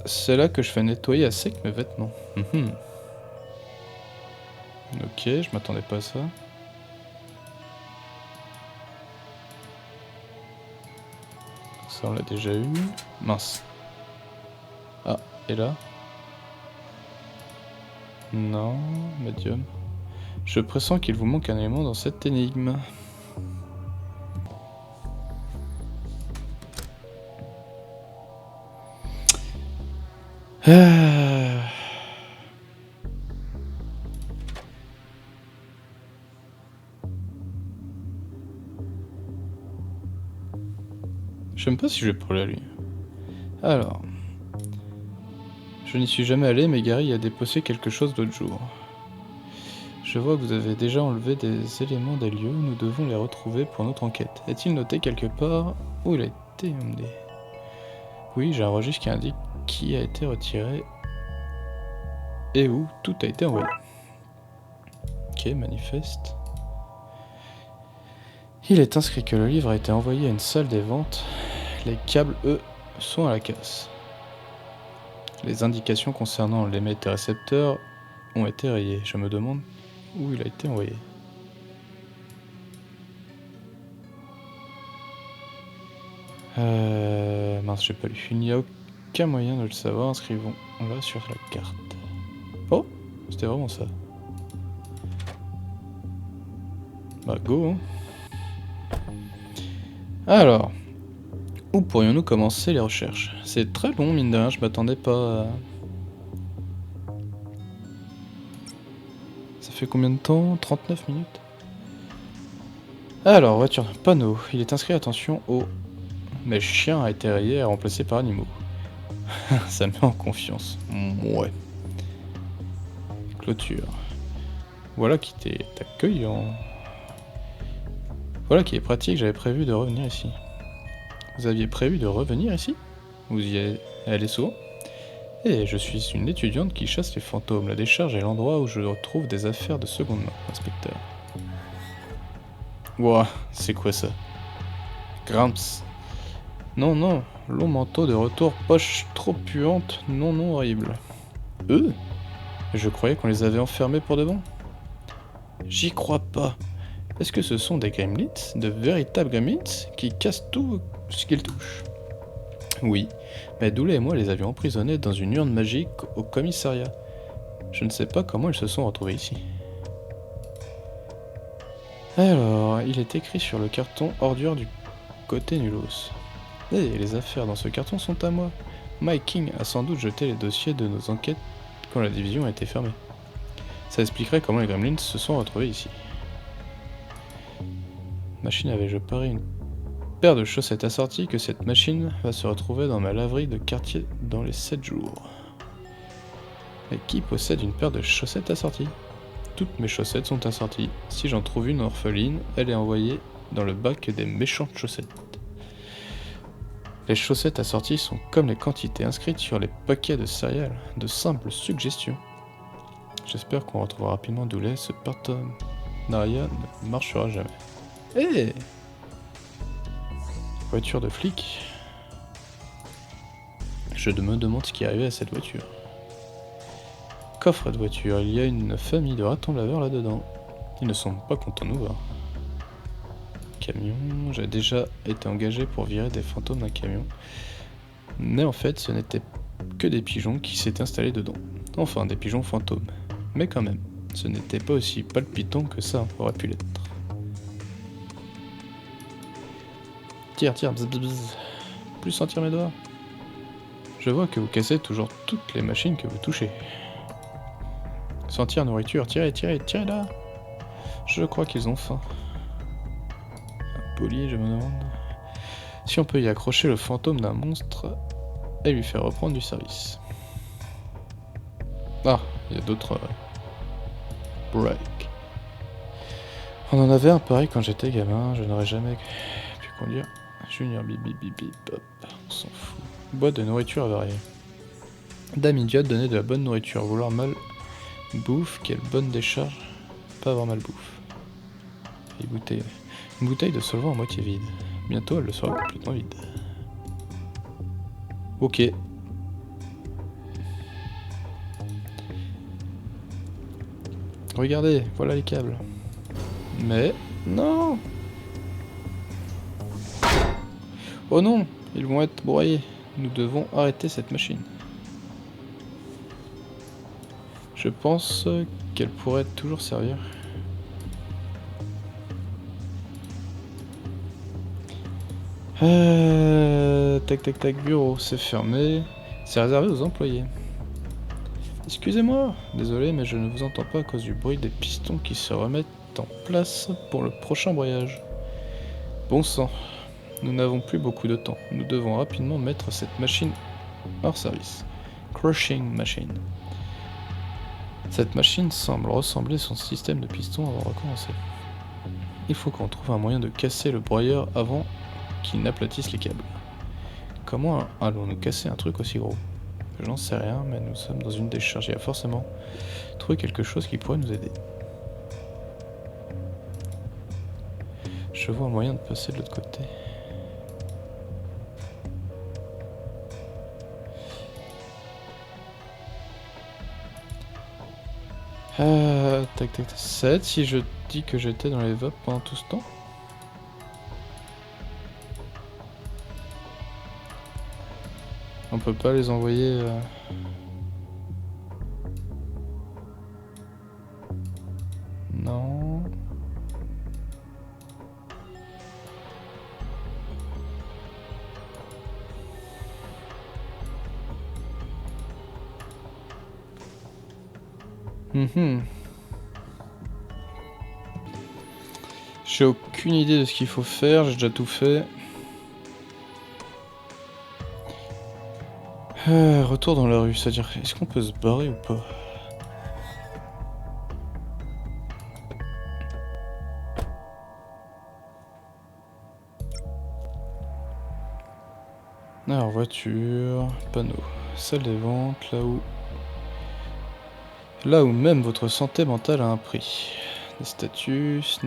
c'est là que je fais nettoyer à sec mes vêtements. Ok, je m'attendais pas à ça. Ça, on l'a déjà eu. Mince. Ah, et là? Non, médium. Je pressens qu'il vous manque un élément dans cette énigme. Je sais même pas si je vais parler à lui. Alors... Je n'y suis jamais allé, mais Gary a déposé quelque chose l'autre jour. Je vois que vous avez déjà enlevé des éléments des lieux, nous devons les retrouver pour notre enquête. Est-il noté quelque part où il a été emmené? Oui, j'ai un registre qui indique qui a été retiré et où tout a été envoyé. Ok, manifeste. Il est inscrit que le livre a été envoyé à une salle des ventes. Les câbles, eux, sont à la casse. Les indications concernant l'émetteur-récepteur ont été rayées. Je me demande où il a été envoyé. Mince, j'ai pas lu. Il n'y a aucun moyen de le savoir. Inscrivons-la sur la carte. Oh, c'était vraiment ça. Bah, go, hein. Alors, où pourrions-nous commencer les recherches? C'est très long, mine de rien, je m'attendais pas à... Ça fait combien de temps? 39 minutes? Alors, voiture, panneau. Il est inscrit, attention, au... Mais chien a été rayé et remplacé par animaux. Ça me met en confiance. Ouais. Clôture. Voilà qui t'est accueillant. Voilà qui est pratique, j'avais prévu de revenir ici. Vous aviez prévu de revenir ici? Vous y allez souvent? Eh, je suis une étudiante qui chasse les fantômes. La décharge est l'endroit où je retrouve des affaires de seconde main, inspecteur. Ouah, c'est quoi ça? Gramps. Non, non, long manteau de retour, poche trop puante, non, non, horrible. Eux? Je croyais qu'on les avait enfermés pour de bon. J'y crois pas. Est-ce que ce sont des gremlins, de véritables gremlins, qui cassent tout ce qu'ils touchent? Oui, mais Dooley et moi les avions emprisonnés dans une urne magique au commissariat. Je ne sais pas comment ils se sont retrouvés ici. Alors, il est écrit sur le carton ordure du côté nulos. Eh, les affaires dans ce carton sont à moi. Mike King a sans doute jeté les dossiers de nos enquêtes quand la division a été fermée. Ça expliquerait comment les gremlins se sont retrouvés ici. Machine avait-je parié une paire de chaussettes assorties que cette machine va se retrouver dans ma laverie de quartier dans les 7 jours. Mais qui possède une paire de chaussettes assorties? Toutes mes chaussettes sont assorties. Si j'en trouve une orpheline, elle est envoyée dans le bac des méchantes chaussettes. Les chaussettes assorties sont comme les quantités inscrites sur les paquets de céréales, de simples suggestions. J'espère qu'on retrouvera rapidement Dooley, ce partenariat ne marchera jamais. Hé! Voiture de flic. Je me demande ce qui est arrivé à cette voiture. Coffre de voiture, il y a une famille de ratons laveurs là-dedans. Ils ne semblent pas contents de nous voir. Camion, j'ai déjà été engagé pour virer des fantômes d'un camion. Mais en fait, ce n'était que des pigeons qui s'étaient installés dedans. Enfin, des pigeons fantômes. Mais quand même, ce n'était pas aussi palpitant que ça aurait pu l'être. Tire, tire, bzz, bzz, bzz. Plus sentir mes doigts. Je vois que vous cassez toujours toutes les machines que vous touchez. Sentir nourriture, tirez, tirez, tirez là. Je crois qu'ils ont faim. Un poli, je me demande. Si on peut y accrocher le fantôme d'un monstre et lui faire reprendre du service. Ah, il y a d'autres breaks. On en avait un pareil quand j'étais gamin, je n'aurais jamais pu conduire. Junior bip bip bip bip hop, on s'en fout. Boîte de nourriture avariée. Dame idiote, donner de la bonne nourriture, vouloir mal bouffe, quelle bonne décharge, pas avoir mal bouffe. Et bouteille. Une bouteille de solvant à moitié vide. Bientôt elle le sera complètement vide. Ok. Regardez, voilà les câbles. Mais... non! Oh non! Ils vont être broyés. Nous devons arrêter cette machine. Je pense qu'elle pourrait toujours servir. Tac tac tac, bureau, c'est fermé. C'est réservé aux employés. Excusez-moi, désolé, mais je ne vous entends pas à cause du bruit des pistons qui se remettent en place pour le prochain broyage. Bon sang, nous n'avons plus beaucoup de temps. Nous devons rapidement mettre cette machine hors service. Crushing machine. Cette machine semble ressembler à son système de pistons avant de recommencer. Il faut qu'on trouve un moyen de casser le broyeur avant qu'il n'aplatisse les câbles. Comment allons-nous casser un truc aussi gros? J'en sais rien, mais nous sommes dans une décharge. Il y a forcément trouvé quelque chose qui pourrait nous aider. Je vois un moyen de passer de l'autre côté. Tac tac tac. 7, si je dis que j'étais dans les vapes pendant tout ce temps. On peut pas les envoyer... Non... J'ai aucune idée de ce qu'il faut faire, j'ai déjà tout fait. Retour dans la rue, c'est-à-dire, est-ce qu'on peut se barrer ou pas? Alors, voiture, panneau. salle des ventes, là où même votre santé mentale a un prix. Les statues, ce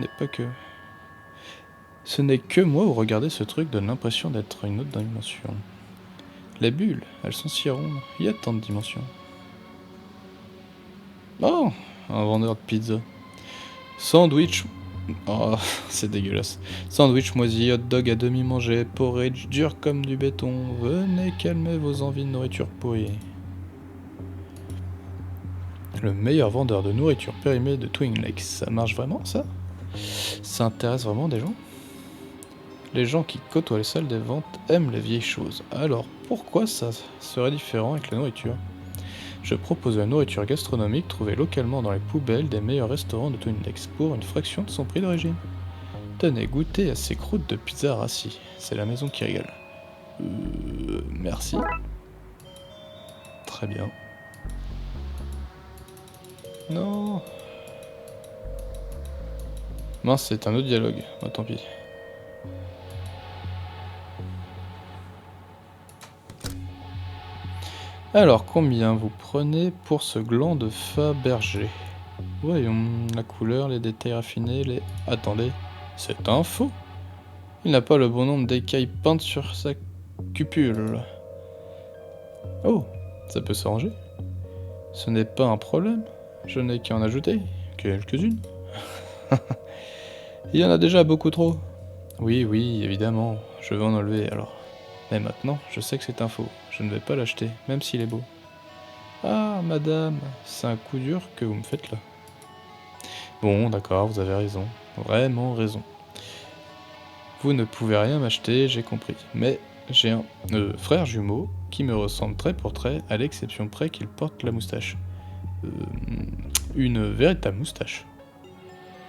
n'est que moi où regarder ce truc donne l'impression d'être une autre dimension. Les bulles, elles sont si rondes, il y a tant de dimensions. Oh, un vendeur de pizza. Sandwich. Oh, c'est dégueulasse. Sandwich moisi, hot dog à demi mangé, porridge dur comme du béton. Venez calmer vos envies de nourriture pourrie. Le meilleur vendeur de nourriture périmée de Twin Lakes. Ça marche vraiment, ça? Ça intéresse vraiment des gens? Les gens qui côtoient les salles des ventes aiment les vieilles choses. Alors, pourquoi ça serait différent avec la nourriture? Je propose la nourriture gastronomique trouvée localement dans les poubelles des meilleurs restaurants de Twin Lakes pour une fraction de son prix d'origine. Tenez, goûtez à ces croûtes de pizza rassis. C'est la maison qui régale. Merci. Très bien. Non. Mince, c'est un autre dialogue. Bah, tant pis. Alors, combien vous prenez pour ce gland de Fabergé? Voyons, la couleur, les détails raffinés, les... Attendez, c'est un faux. Il n'a pas le bon nombre d'écailles peintes sur sa cupule. Oh, ça peut s'arranger. Ce n'est pas un problème. Je n'ai qu'à en ajouter quelques-unes. Il y en a déjà beaucoup trop. Oui, oui, évidemment, je vais en enlever alors. Mais maintenant, je sais que c'est un faux. Je ne vais pas l'acheter, même s'il est beau. Ah, madame, c'est un coup dur que vous me faites là. Bon, d'accord, vous avez raison. Vraiment raison. Vous ne pouvez rien m'acheter, j'ai compris. Mais j'ai un frère jumeau qui me ressemble trait pour trait, à l'exception près qu'il porte la moustache. Une véritable moustache.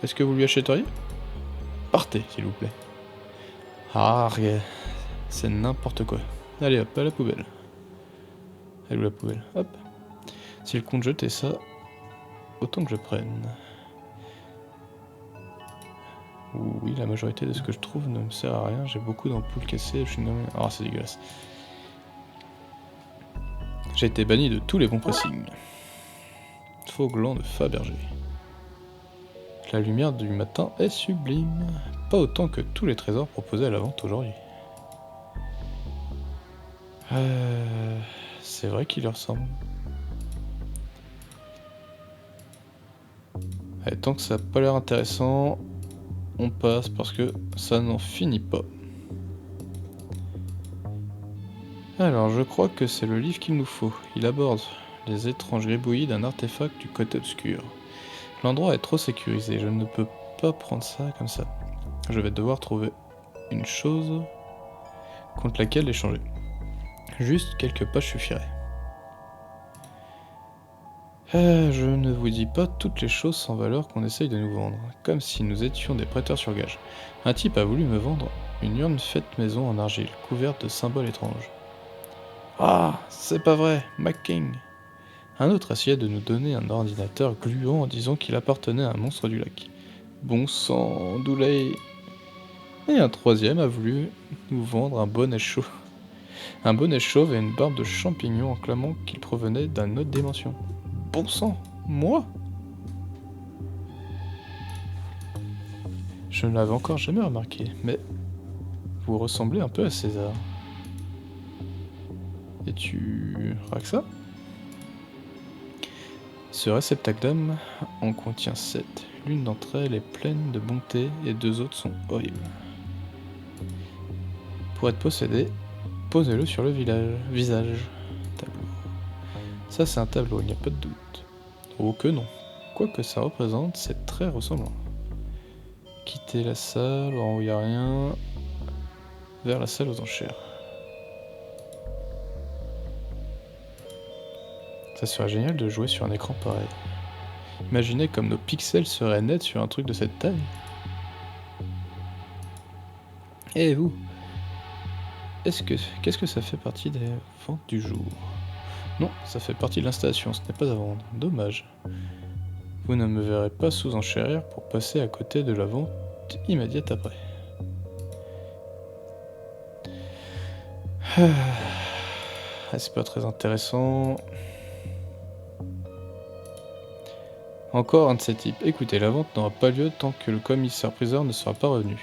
Est-ce que vous lui achèteriez? Partez, s'il vous plaît. Ah, rien. C'est n'importe quoi. Allez hop, à la poubelle. Elle est où la poubelle? Hop. S'il compte jeter ça, autant que je prenne. Oui, la majorité de ce que je trouve ne me sert à rien. J'ai beaucoup d'ampoules cassées. Je suis nommé... Ah, c'est dégueulasse. J'ai été banni de tous les bons pressings. Faux gland de Fabergé. La lumière du matin est sublime. Pas autant que tous les trésors proposés à la vente aujourd'hui. C'est vrai qu'il lui ressemble. Allez, tant que ça n'a pas l'air intéressant, on passe parce que ça n'en finit pas. Alors, je crois que c'est le livre qu'il nous faut. Il aborde les étranges gribouillis d'un artefact du côté obscur. L'endroit est trop sécurisé, je ne peux pas prendre ça comme ça. Je vais devoir trouver une chose contre laquelle échanger. Juste quelques pages suffiraient. Je ne vous dis pas toutes les choses sans valeur qu'on essaye de nous vendre, comme si nous étions des prêteurs sur gage. Un type a voulu me vendre une urne faite maison en argile, couverte de symboles étranges. Ah, c'est pas vrai, McKing. Un autre essayait de nous donner un ordinateur gluant en disant qu'il appartenait à un monstre du lac. Bon sang, Dooley. Et un troisième a voulu nous vendre un bonnet chaud. Un bonnet chauve et une barbe de champignon en clamant qu'il provenait d'une autre dimension. Bon sang, moi? Je ne l'avais encore jamais remarqué, mais vous ressemblez un peu à César. Et tu... ça? Ce réceptacle d'âme en contient 7. L'une d'entre elles est pleine de bonté et 2 autres sont horribles. Pour être possédé, posez-le sur le visage. Tableau. Ça c'est un tableau, il n'y a pas de doute. Oh que non. Quoi que ça représente, c'est très ressemblant. Quittez la salle, en haut il n'y a rien. Vers la salle aux enchères. Ça serait génial de jouer sur un écran pareil. Imaginez comme nos pixels seraient nets sur un truc de cette taille. Et vous? Qu'est-ce que ça fait partie des ventes du jour? Non, ça fait partie de l'installation, ce n'est pas à vendre. Dommage. Vous ne me verrez pas sous enchérir pour passer à côté de la vente immédiate après. Ah, c'est pas très intéressant. Encore un de ces types. Écoutez, la vente n'aura pas lieu tant que le commissaire-priseur ne sera pas revenu.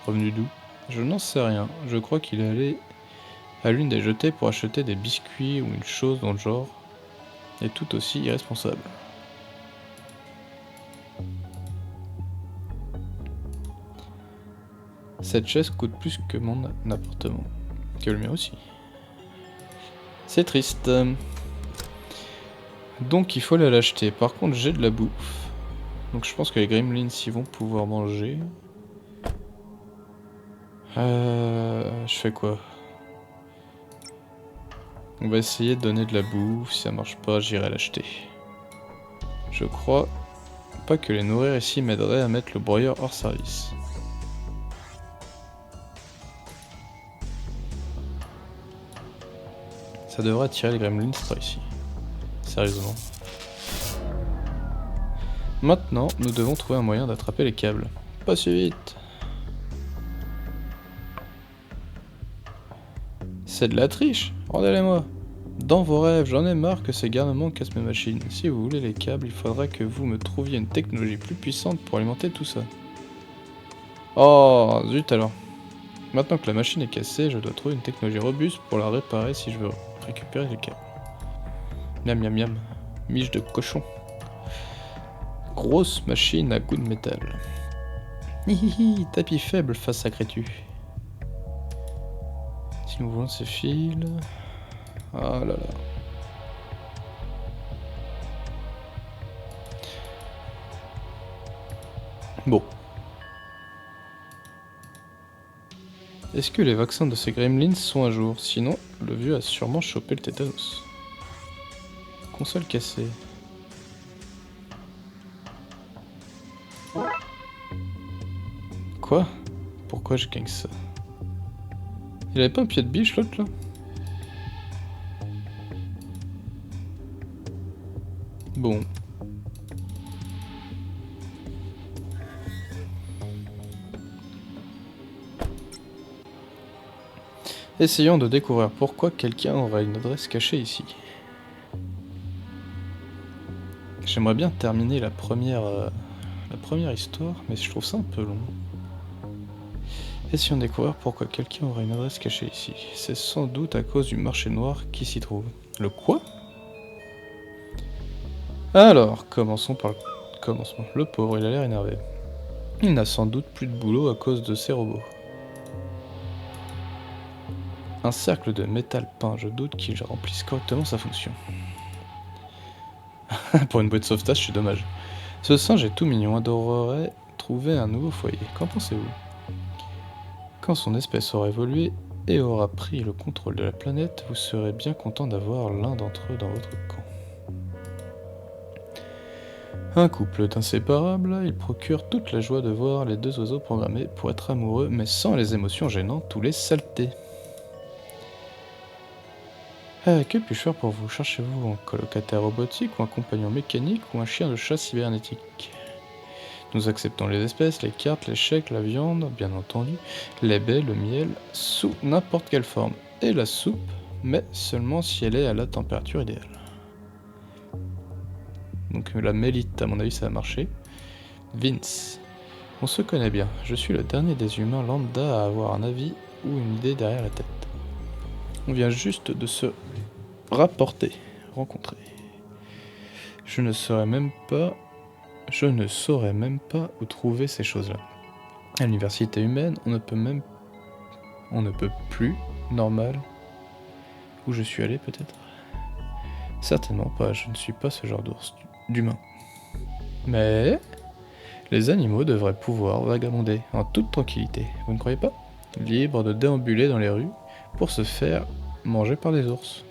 Revenu d'où? Je n'en sais rien. Je crois qu'il est allé à l'une des jetées pour acheter des biscuits ou une chose dans le genre. Et tout aussi irresponsable. Cette chaise coûte plus que mon appartement. Que le mien aussi. C'est triste. Donc il faut aller l'acheter. Par contre j'ai de la bouffe. Donc je pense que les gremlins y vont pouvoir manger. Je fais quoi? On va essayer de donner de la bouffe. Si ça marche pas, j'irai l'acheter. Je crois pas que les nourrir ici m'aiderait à mettre le broyeur hors service. Ça devrait attirer les gremlins par ici. Sérieusement. Maintenant, nous devons trouver un moyen d'attraper les câbles. Pas si vite. C'est de la triche. Rendez-les-moi. Dans vos rêves, j'en ai marre que ces garnements cassent mes machines. Si vous voulez les câbles, il faudra que vous me trouviez une technologie plus puissante pour alimenter tout ça. Oh, zut alors. Maintenant que la machine est cassée, je dois trouver une technologie robuste pour la réparer si je veux récupérer les câbles. Miam miam miam. Miche de cochon. Grosse machine à goût de métal. Hihihi, tapis faible face à Crétu. Si nous voulons ces fils... Ah là là. Bon. Est-ce que les vaccins de ces gremlins sont à jour? Sinon, le vieux a sûrement chopé le tétanos. Console cassée. Quoi? Pourquoi je gagne ça? Il avait pas un pied de biche l'autre là? Bon. Essayons de découvrir pourquoi quelqu'un aurait une adresse cachée ici. J'aimerais bien terminer la première histoire, mais je trouve ça un peu long. Essayons de découvrir pourquoi quelqu'un aurait une adresse cachée ici. C'est sans doute à cause du marché noir qui s'y trouve. Le quoi? Alors, commençons par le commencement. Le pauvre, il a l'air énervé. Il n'a sans doute plus de boulot à cause de ces robots. Un cercle de métal peint, je doute qu'il remplisse correctement sa fonction. Pour une boîte de sauvetage, c'est dommage. Ce singe est tout mignon, adorerait trouver un nouveau foyer. Qu'en pensez-vous? Quand son espèce aura évolué et aura pris le contrôle de la planète, vous serez bien content d'avoir l'un d'entre eux dans votre camp. Un couple d'inséparables, il procure toute la joie de voir les deux oiseaux programmés pour être amoureux, mais sans les émotions gênantes ou les saletés. Que puis-je faire pour vous? Cherchez-vous un colocataire robotique ou un compagnon mécanique ou un chien de chasse cybernétique? Nous acceptons les espèces, les cartes, les chèques, la viande, bien entendu, les baies, le miel, sous n'importe quelle forme, et la soupe, mais seulement si elle est à la température idéale. Donc la mélite, à mon avis, ça va marcher. Vince. On se connaît bien. Je suis le dernier des humains lambda à avoir un avis ou une idée derrière la tête. On vient juste de se rencontrer. Je ne saurais même pas où trouver ces choses-là. À l'université humaine, on ne peut plus, normal. Où je suis allé peut-être? Certainement pas, je ne suis pas ce genre d'humain. Mais les animaux devraient pouvoir vagabonder en toute tranquillité, vous ne croyez pas? Libres de déambuler dans les rues pour se faire manger par des ours.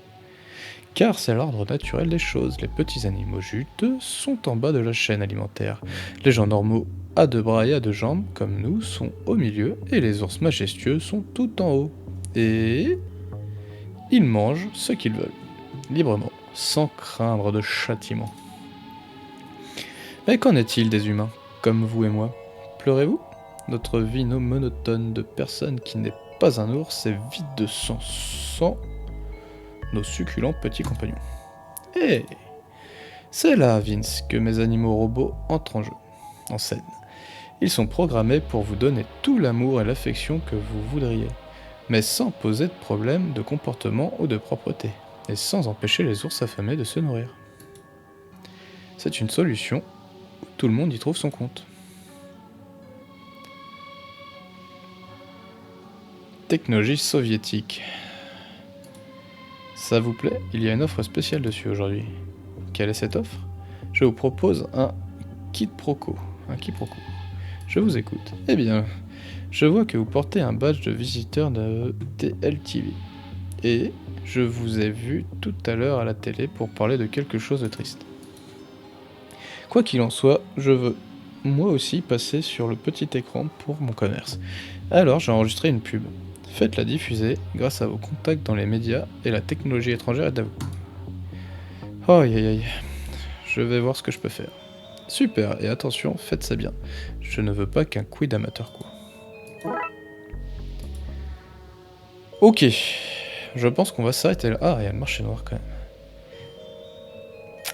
Car c'est l'ordre naturel des choses, les petits animaux juteux sont en bas de la chaîne alimentaire. Les gens normaux à deux bras et à deux jambes, comme nous, sont au milieu, et les ours majestueux sont tout en haut. Et ils mangent ce qu'ils veulent, librement, sans craindre de châtiment. Mais qu'en est-il des humains, comme vous et moi? Pleurez-vous? Notre vie monotone de personne qui n'est pas un ours est vide de sens, sans nos succulents petits compagnons. Hé, c'est là, Vince, que mes animaux robots entrent en scène. Ils sont programmés pour vous donner tout l'amour et l'affection que vous voudriez, mais sans poser de problème de comportement ou de propreté, et sans empêcher les ours affamés de se nourrir. C'est une solution où tout le monde y trouve son compte. Technologie soviétique. Ça vous plaît? Il y a une offre spéciale dessus aujourd'hui. Quelle est cette offre? Je vous propose un quiproquo. Je vous écoute. Eh bien, je vois que vous portez un badge de visiteur de TLTV. Et je vous ai vu tout à l'heure à la télé pour parler de quelque chose de triste. Quoi qu'il en soit, je veux moi aussi passer sur le petit écran pour mon commerce. Alors j'ai enregistré une pub. Faites-la diffuser grâce à vos contacts dans les médias et la technologie étrangère est à vous. Oh aïe aïe aïe. Je vais voir ce que je peux faire. Super, et attention, faites ça bien. Je ne veux pas qu'un quid amateur quoi. Ok, je pense qu'on va s'arrêter là. Ah, il y a le marché noir quand même.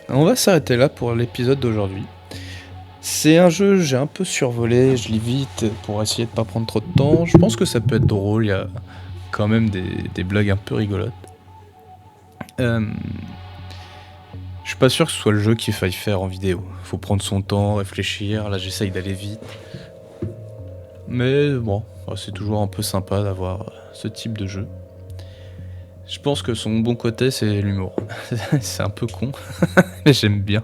On va s'arrêter là pour l'épisode d'aujourd'hui. C'est un jeu, j'ai un peu survolé, je lis vite pour essayer de pas prendre trop de temps. Je pense que ça peut être drôle, il y a quand même des blagues un peu rigolotes. Je suis pas sûr que ce soit le jeu qu'il faille faire en vidéo. Faut prendre son temps, réfléchir, là j'essaye d'aller vite. Mais bon, c'est toujours un peu sympa d'avoir ce type de jeu. Je pense que son bon côté c'est l'humour. C'est un peu con, mais j'aime bien.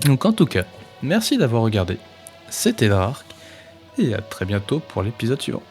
Donc en tout cas, merci d'avoir regardé. C'était Dark, et à très bientôt pour l'épisode suivant.